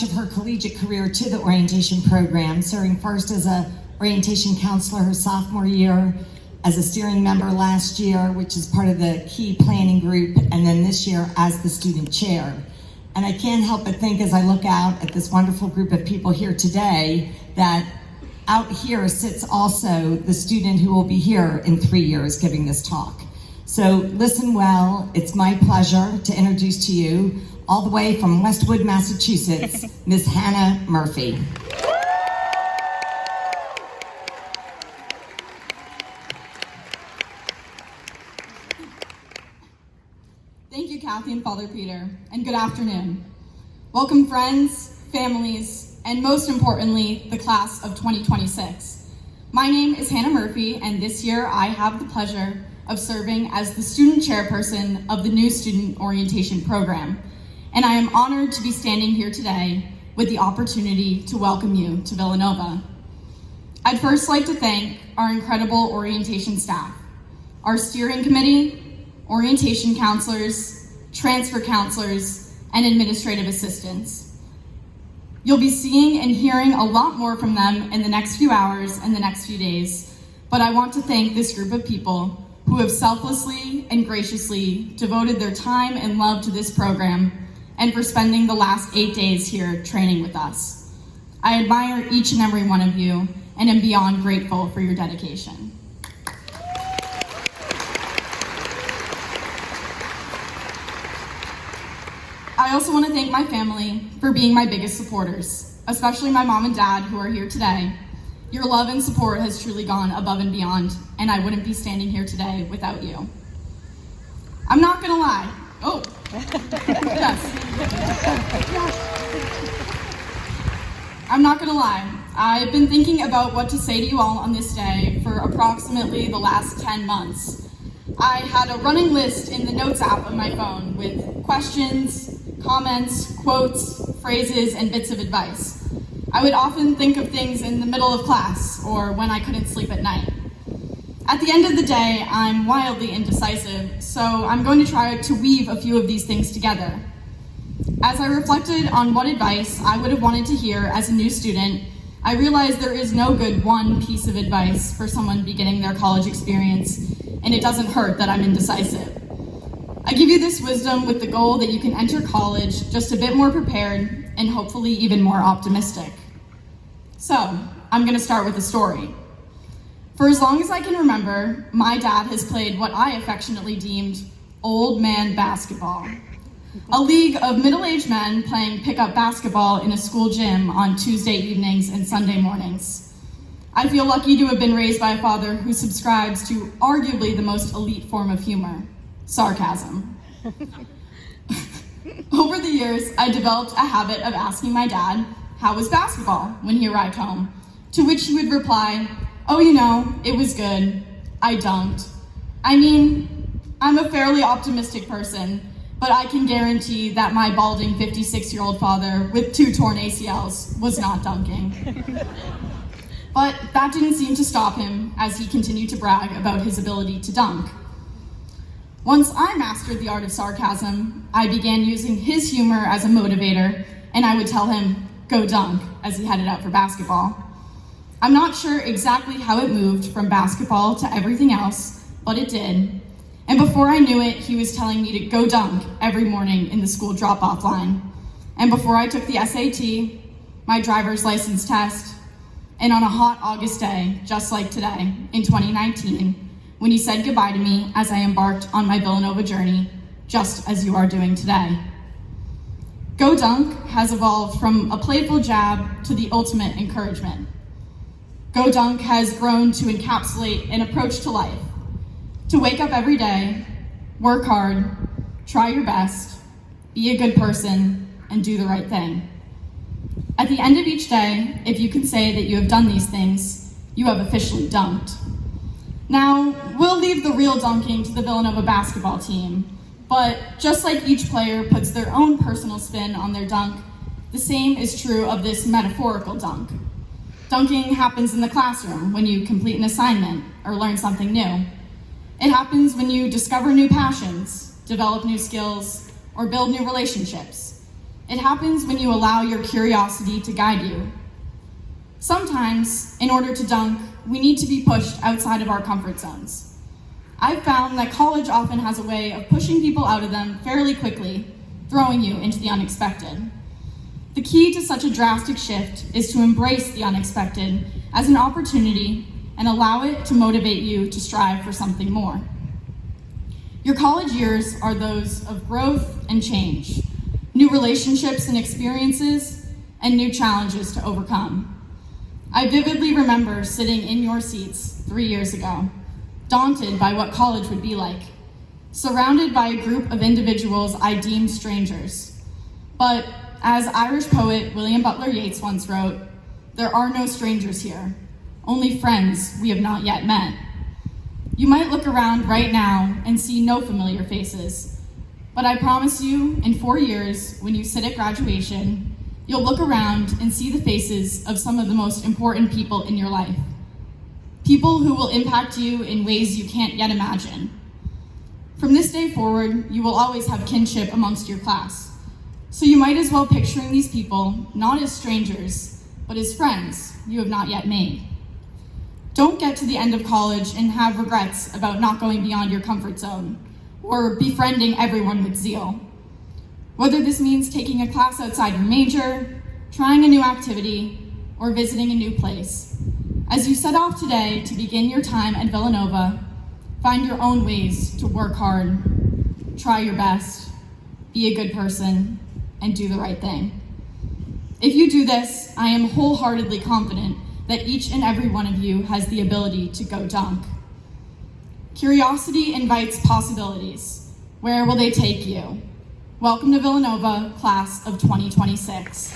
of her collegiate career to the orientation program, serving first as a orientation counselor her sophomore year, as a steering member last year, which is part of the key planning group, and then this year as the student chair. And I can't help but think as I look out at this wonderful group of people here today that out here sits also the student who will be here in 3 years giving this talk. So listen well, it's my pleasure to introduce to you, all the way from Westwood, Massachusetts, Ms. Hannah Murphy. Thank you, Kathy and Father Peter, and good afternoon. Welcome friends, families, and most importantly, the class of 2026. My name is Hannah Murphy, and this year I have the pleasure of serving as the student chairperson of the new student orientation program. And I am honored to be standing here today with the opportunity to welcome you to Villanova. I'd first like to thank our incredible orientation staff, our steering committee, orientation counselors, transfer counselors, and administrative assistants. You'll be seeing and hearing a lot more from them in the next few hours and the next few days, but I want to thank this group of people who have selflessly and graciously devoted their time and love to this program and for spending the last 8 days here training with us. I admire each and every one of you and am beyond grateful for your dedication. I also want to thank my family for being my biggest supporters, especially my mom and dad who are here today. Your love and support has truly gone above and beyond, and I wouldn't be standing here today without you. I'm not gonna lie. Oh, yes. I'm not gonna lie. I've been thinking about what to say to you all on this day for approximately the last 10 months. I had a running list in the notes app on my phone with questions, comments, quotes, phrases, and bits of advice. I would often think of things in the middle of class or when I couldn't sleep at night. At the end of the day, I'm wildly indecisive, so I'm going to try to weave a few of these things together. As I reflected on what advice I would have wanted to hear as a new student, I realized there is no good one piece of advice for someone beginning their college experience, and it doesn't hurt that I'm indecisive. I give you this wisdom with the goal that you can enter college just a bit more prepared and hopefully even more optimistic. So, I'm gonna start with a story. For as long as I can remember, my dad has played what I affectionately deemed old man basketball. A league of middle-aged men playing pickup basketball in a school gym on Tuesday evenings and Sunday mornings. I feel lucky to have been raised by a father who subscribes to arguably the most elite form of humor, sarcasm. Over the years, I developed a habit of asking my dad, "How was basketball?" when he arrived home, to which he would reply, "Oh, you know, it was good. I dunked." I mean, I'm a fairly optimistic person, but I can guarantee that my balding 56-year-old father with 2 torn ACLs was not dunking. But that didn't seem to stop him as he continued to brag about his ability to dunk. Once I mastered the art of sarcasm, I began using his humor as a motivator, and I would tell him, "Go dunk," as he headed out for basketball. I'm not sure exactly how it moved from basketball to everything else, but it did. And before I knew it, he was telling me to go dunk every morning in the school drop-off line. And before I took the SAT, my driver's license test, and on a hot August day, just like today, in 2019, when he said goodbye to me as I embarked on my Villanova journey, just as you are doing today. Go Dunk has evolved from a playful jab to the ultimate encouragement. Go Dunk has grown to encapsulate an approach to life, to wake up every day, work hard, try your best, be a good person, and do the right thing. At the end of each day, if you can say that you have done these things, you have officially dunked. Now, we'll leave the real dunking to the Villanova basketball team, but just like each player puts their own personal spin on their dunk, the same is true of this metaphorical dunk. Dunking happens in the classroom when you complete an assignment or learn something new. It happens when you discover new passions, develop new skills, or build new relationships. It happens when you allow your curiosity to guide you. Sometimes, in order to dunk, we need to be pushed outside of our comfort zones. I've found that college often has a way of pushing people out of them fairly quickly, throwing you into the unexpected. The key to such a drastic shift is to embrace the unexpected as an opportunity and allow it to motivate you to strive for something more. Your college years are those of growth and change, new relationships and experiences, and new challenges to overcome. I vividly remember sitting in your seats 3 years ago, daunted by what college would be like, surrounded by a group of individuals I deemed strangers. But as Irish poet William Butler Yeats once wrote, "There are no strangers here, only friends we have not yet met." You might look around right now and see no familiar faces, but I promise you, in 4 years, when you sit at graduation, you'll look around and see the faces of some of the most important people in your life. People who will impact you in ways you can't yet imagine. From this day forward, you will always have kinship amongst your class. So you might as well picture these people not as strangers, but as friends you have not yet made. Don't get to the end of college and have regrets about not going beyond your comfort zone or befriending everyone with zeal. Whether this means taking a class outside your major, trying a new activity, or visiting a new place. As you set off today to begin your time at Villanova, find your own ways to work hard, try your best, be a good person, and do the right thing. If you do this, I am wholeheartedly confident that each and every one of you has the ability to go dunk. Curiosity invites possibilities. Where will they take you? Welcome to Villanova, class of 2026.